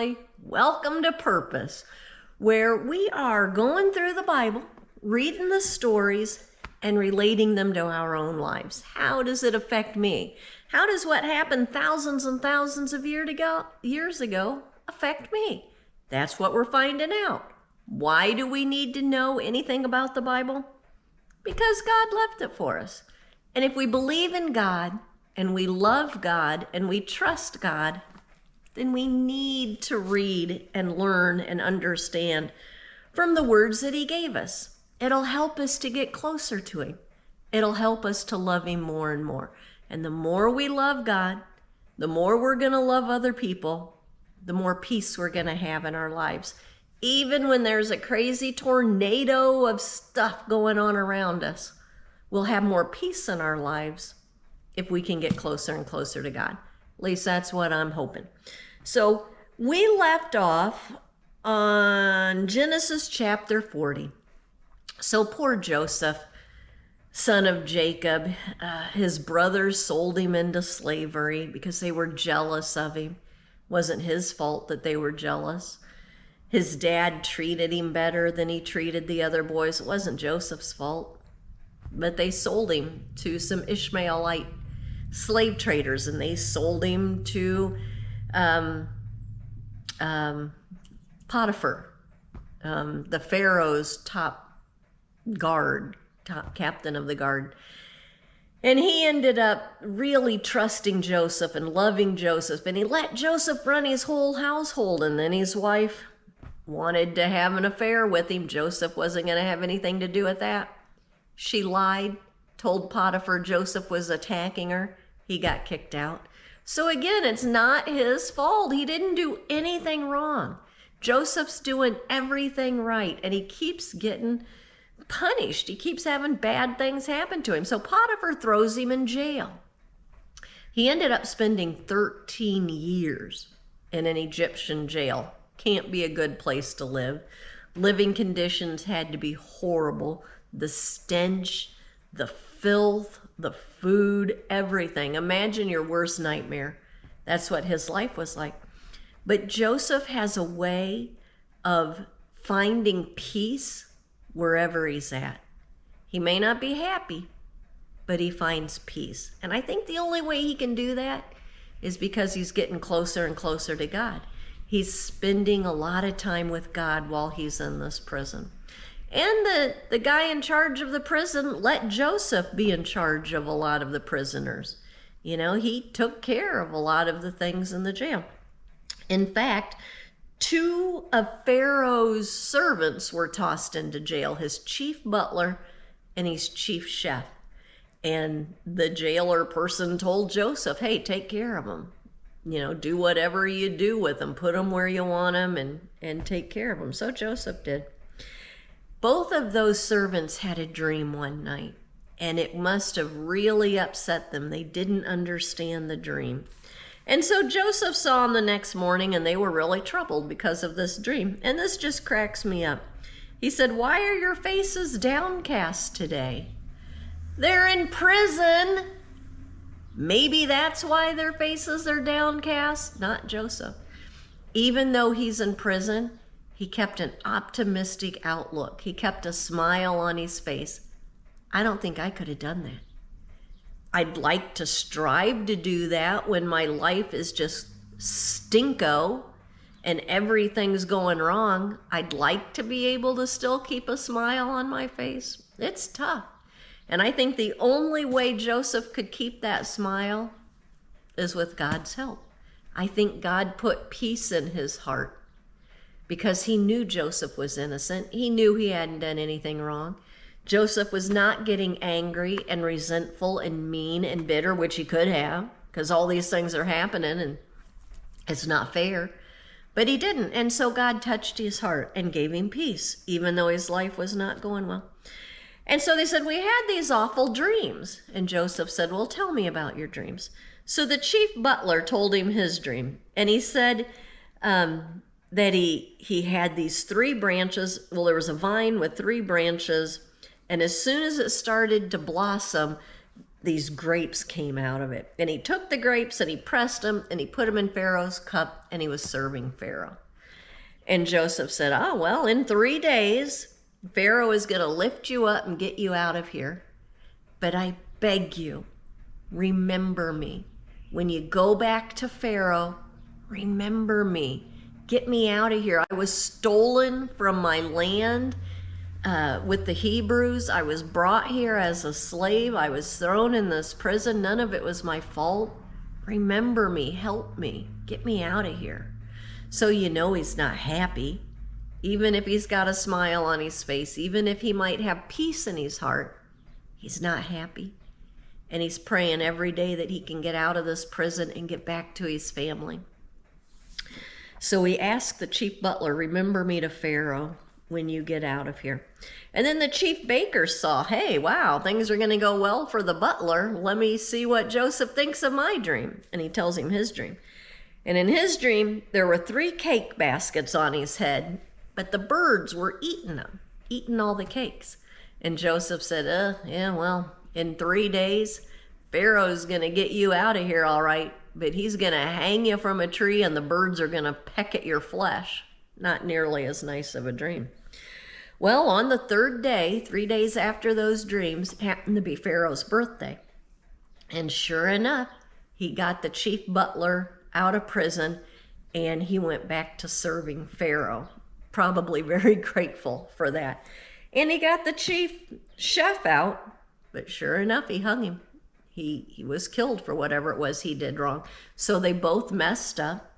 family. Welcome to Purpose, where we are going through the Bible, reading the stories, and relating them to our own lives. How does it affect me? How does what happened thousands and thousands of years ago affect me? That's what we're finding out. Why do we need to know anything about the Bible? Because God left it for us. And if we believe in God, and we love God, and we trust God, then we need to read and learn and understand from the words that He gave us. It'll help us to get closer to Him. It'll help us to love Him more and more. And the more we love God, the more we're going to love other people, the more peace we're going to have in our lives. Even when there's a crazy tornado of stuff going on around us, we'll have more peace in our lives if we can get closer and closer to God. At least that's what I'm hoping. So we left off on Genesis chapter 40. So poor Joseph, son of Jacob, his brothers sold him into slavery because they were jealous of him. It wasn't his fault that they were jealous. His dad treated him better than he treated the other boys. It wasn't Joseph's fault. But they sold him to some Ishmaelite slave traders, and they sold him to Potiphar, the Pharaoh's top captain of the guard. And he ended up really trusting Joseph and loving Joseph, and he let Joseph run his whole household. And then his wife wanted to have an affair with him. Joseph wasn't going to have anything to do with that. She lied, told Potiphar Joseph was attacking her. He got kicked out. So again, it's not his fault. He didn't do anything wrong. Joseph's doing everything right, and he keeps getting punished. He keeps having bad things happen to him. So Potiphar throws him in jail. He ended up spending 13 years in an Egyptian jail. Can't be a good place to live. Living conditions had to be horrible. The stench, the filth, the food, everything. Imagine your worst nightmare. That's what his life was like. But Joseph has a way of finding peace wherever he's at. He may not be happy, but he finds peace. And I think the only way he can do that is because he's getting closer and closer to God. He's spending a lot of time with God while he's in this prison. And the guy in charge of the prison let Joseph be in charge of a lot of the prisoners. You know, he took care of a lot of the things in the jail. In fact, 2 of Pharaoh's servants were tossed into jail, his chief butler and his chief chef. And the jailer person told Joseph, hey, take care of them. You know, do whatever you do with them. Put them where you want them and take care of them. So Joseph did. Both of those servants had a dream one night, and it must have really upset them. They didn't understand the dream. And so Joseph saw them the next morning, and they were really troubled because of this dream. And this just cracks me up. He said, why are your faces downcast today? They're in prison. Maybe that's why their faces are downcast. Not Joseph. Even though he's in prison, he kept an optimistic outlook. He kept a smile on his face. I don't think I could have done that. I'd like to strive to do that when my life is just stinko and everything's going wrong. I'd like to be able to still keep a smile on my face. It's tough. And I think the only way Joseph could keep that smile is with God's help. I think God put peace in his heart because he knew Joseph was innocent. He knew he hadn't done anything wrong. Joseph was not getting angry and resentful and mean and bitter, which he could have, because all these things are happening and it's not fair. But he didn't. And so God touched his heart and gave him peace, even though his life was not going well. And so they said, we had these awful dreams. And Joseph said, well, tell me about your dreams. So the chief butler told him his dream. And he said that he had these 3 branches. Well, there was a vine with 3 branches. And as soon as it started to blossom, these grapes came out of it. And he took the grapes and he pressed them and he put them in Pharaoh's cup and he was serving Pharaoh. And Joseph said, oh, well, in 3 days, Pharaoh is going to lift you up and get you out of here. But I beg you, remember me. When you go back to Pharaoh, remember me. Get me out of here. I was stolen from my land with the Hebrews. I was brought here as a slave. I was thrown in this prison. None of it was my fault. Remember me. Help me. Get me out of here. So you know he's not happy. Even if he's got a smile on his face, even if he might have peace in his heart, he's not happy. And he's praying every day that he can get out of this prison and get back to his family. So he asked the chief butler, remember me to Pharaoh when you get out of here. And then the chief baker saw, hey, wow, things are going to go well for the butler. Let me see what Joseph thinks of my dream. And he tells him his dream. And in his dream, there were 3 cake baskets on his head, but the birds were eating them, eating all the cakes. And Joseph said, yeah, well, in 3 days, Pharaoh's going to get you out of here, all right, but he's going to hang you from a tree and the birds are going to peck at your flesh. Not nearly as nice of a dream. Well, on the 3rd day, 3 days after those dreams, it happened to be Pharaoh's birthday. And sure enough, he got the chief butler out of prison and he went back to serving Pharaoh. Probably very grateful for that. And he got the chief chef out, but sure enough, he hung him. He was killed for whatever it was he did wrong. So they both messed up.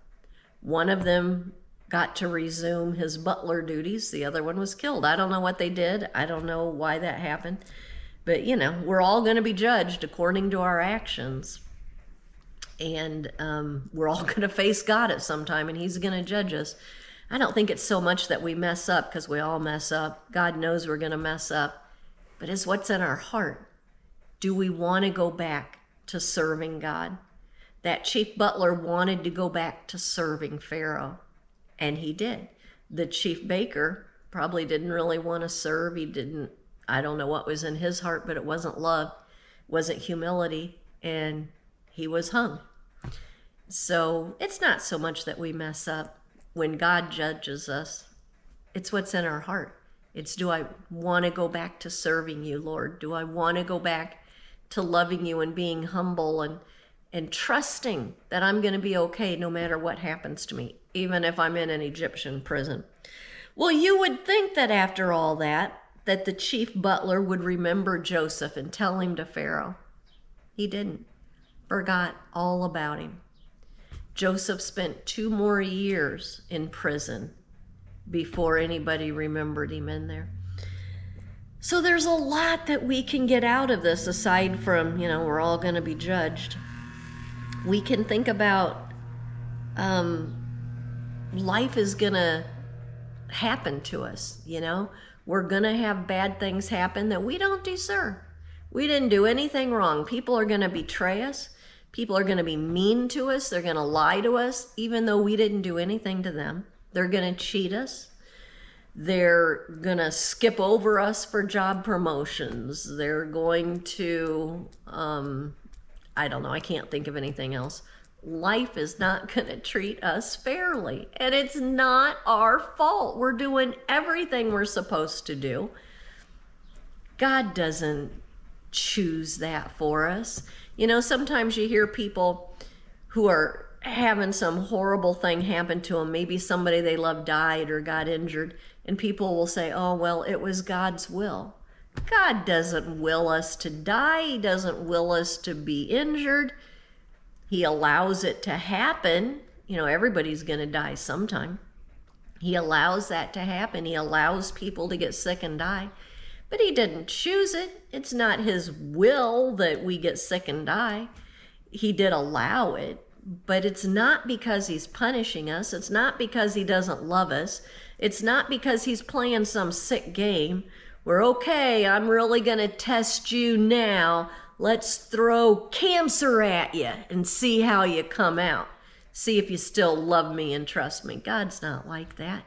One of them got to resume his butler duties. The other one was killed. I don't know what they did. I don't know why that happened. But, you know, we're all going to be judged according to our actions. And we're all going to face God at some time, and he's going to judge us. I don't think it's so much that we mess up, because we all mess up. God knows we're going to mess up. But it's what's in our heart. Do we want to go back to serving God? That chief butler wanted to go back to serving Pharaoh, and he did. The chief baker probably didn't really want to serve. He didn't, I don't know what was in his heart, but it wasn't love, it wasn't humility, and he was hung. So it's not so much that we mess up. When God judges us, it's what's in our heart. It's, do I want to go back to serving you, Lord? Do I want to go back to loving you and being humble and trusting that I'm going to be okay no matter what happens to me, even if I'm in an Egyptian prison? Well, you would think that after all that the chief butler would remember Joseph and tell him to Pharaoh. He didn't. Forgot all about him. Joseph spent 2 more years in prison before anybody remembered him in there. So there's a lot that we can get out of this, aside from, you know, we're all going to be judged. We can think about life is going to happen to us, you know. We're going to have bad things happen that we don't deserve. We didn't do anything wrong. People are going to betray us. People are going to be mean to us. They're going to lie to us, even though we didn't do anything to them. They're going to cheat us. They're going to skip over us for job promotions. They're going to, I don't know, I can't think of anything else. Life is not going to treat us fairly. And it's not our fault. We're doing everything we're supposed to do. God doesn't choose that for us. You know, sometimes you hear people who are having some horrible thing happen to them. Maybe somebody they love died or got injured, and people will say, oh, well, it was God's will. God doesn't will us to die. He doesn't will us to be injured. He allows it to happen. You know, everybody's going to die sometime. He allows that to happen. He allows people to get sick and die. But he didn't choose it. It's not his will that we get sick and die. He did allow it, but it's not because he's punishing us. It's not because he doesn't love us. It's not because he's playing some sick game where, okay, I'm really going to test you now. Let's throw cancer at you and see how you come out. See if you still love me and trust me. God's not like that.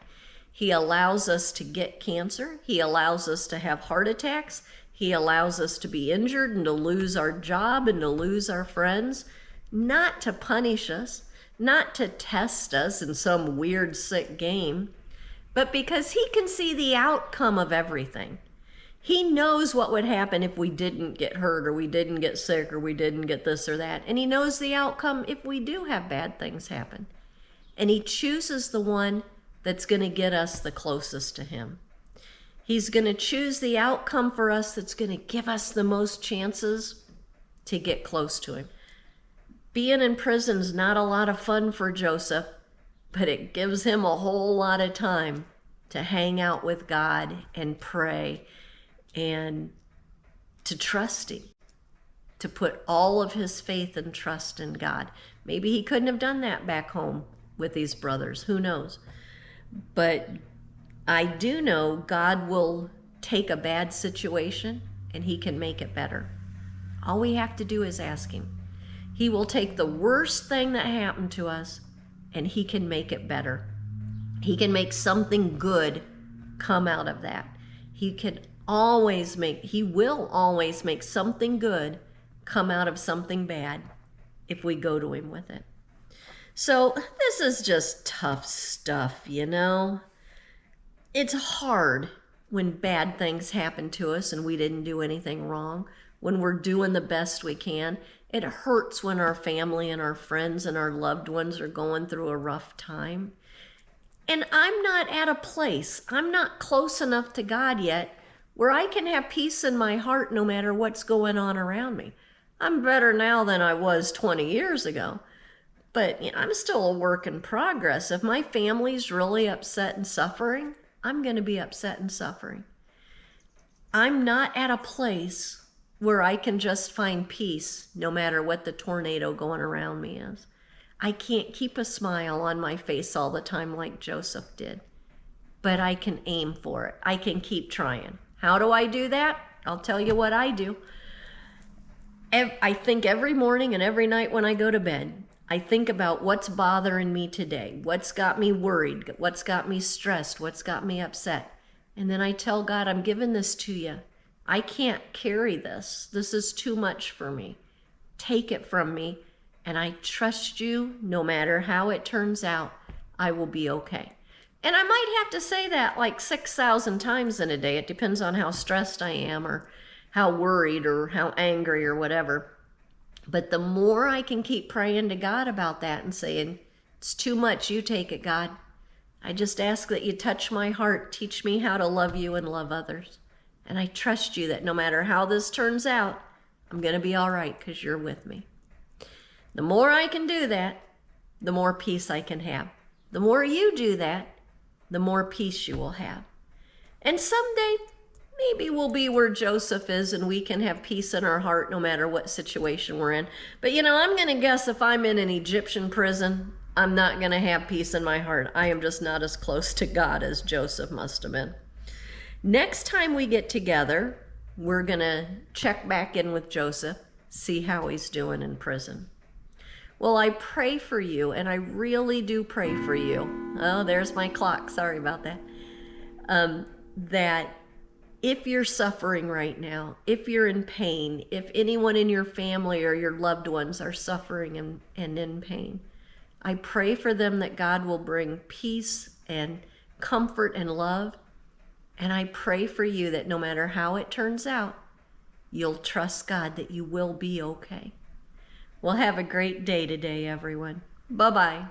He allows us to get cancer. He allows us to have heart attacks. He allows us to be injured and to lose our job and to lose our friends, not to punish us, not to test us in some weird, sick game, but because he can see the outcome of everything. He knows what would happen if we didn't get hurt or we didn't get sick or we didn't get this or that. And he knows the outcome if we do have bad things happen. And he chooses the one that's going to get us the closest to him. He's going to choose the outcome for us that's going to give us the most chances to get close to him. Being in prison's not a lot of fun for Joseph, but it gives him a whole lot of time to hang out with God and pray and to trust him, to put all of his faith and trust in God. Maybe he couldn't have done that back home with these brothers, who knows? But I do know God will take a bad situation and he can make it better. All we have to do is ask him. He will take the worst thing that happened to us and he can make it better. He can make something good come out of that. He will always make something good come out of something bad if we go to him with it. So this is just tough stuff, you know? It's hard when bad things happen to us and we didn't do anything wrong, when we're doing the best we can. It hurts when our family and our friends and our loved ones are going through a rough time. And I'm not at a place, I'm not close enough to God yet where I can have peace in my heart no matter what's going on around me. I'm better now than I was 20 years ago. But I'm still a work in progress. If my family's really upset and suffering, I'm going to be upset and suffering. I'm not at a place where I can just find peace no matter what the tornado going around me is. I can't keep a smile on my face all the time like Joseph did, but I can aim for it. I can keep trying. How do I do that? I'll tell you what I do. I think every morning and every night when I go to bed, I think about what's bothering me today, what's got me worried, what's got me stressed, what's got me upset. And then I tell God, I'm giving this to you. I can't carry this. This is too much for me. Take it from me. And I trust you, no matter how it turns out, I will be okay. And I might have to say that like 6,000 times in a day. It depends on how stressed I am or how worried or how angry or whatever. But the more I can keep praying to God about that and saying, it's too much, you take it, God. I just ask that you touch my heart, teach me how to love you and love others. And I trust you that no matter how this turns out, I'm going to be all right because you're with me. The more I can do that, the more peace I can have. The more you do that, the more peace you will have. And someday, maybe we'll be where Joseph is and we can have peace in our heart no matter what situation we're in. But I'm going to guess if I'm in an Egyptian prison, I'm not going to have peace in my heart. I am just not as close to God as Joseph must have been. Next time we get together, we're going to check back in with Joseph, see how he's doing in prison. Well, I pray for you, and I really do pray for you. Oh, there's my clock. Sorry about that. That if you're suffering right now, if you're in pain, if anyone in your family or your loved ones are suffering and in pain, I pray for them that God will bring peace and comfort and love. And I pray for you that no matter how it turns out, you'll trust God that you will be okay. Well, have a great day today, everyone. Bye-bye.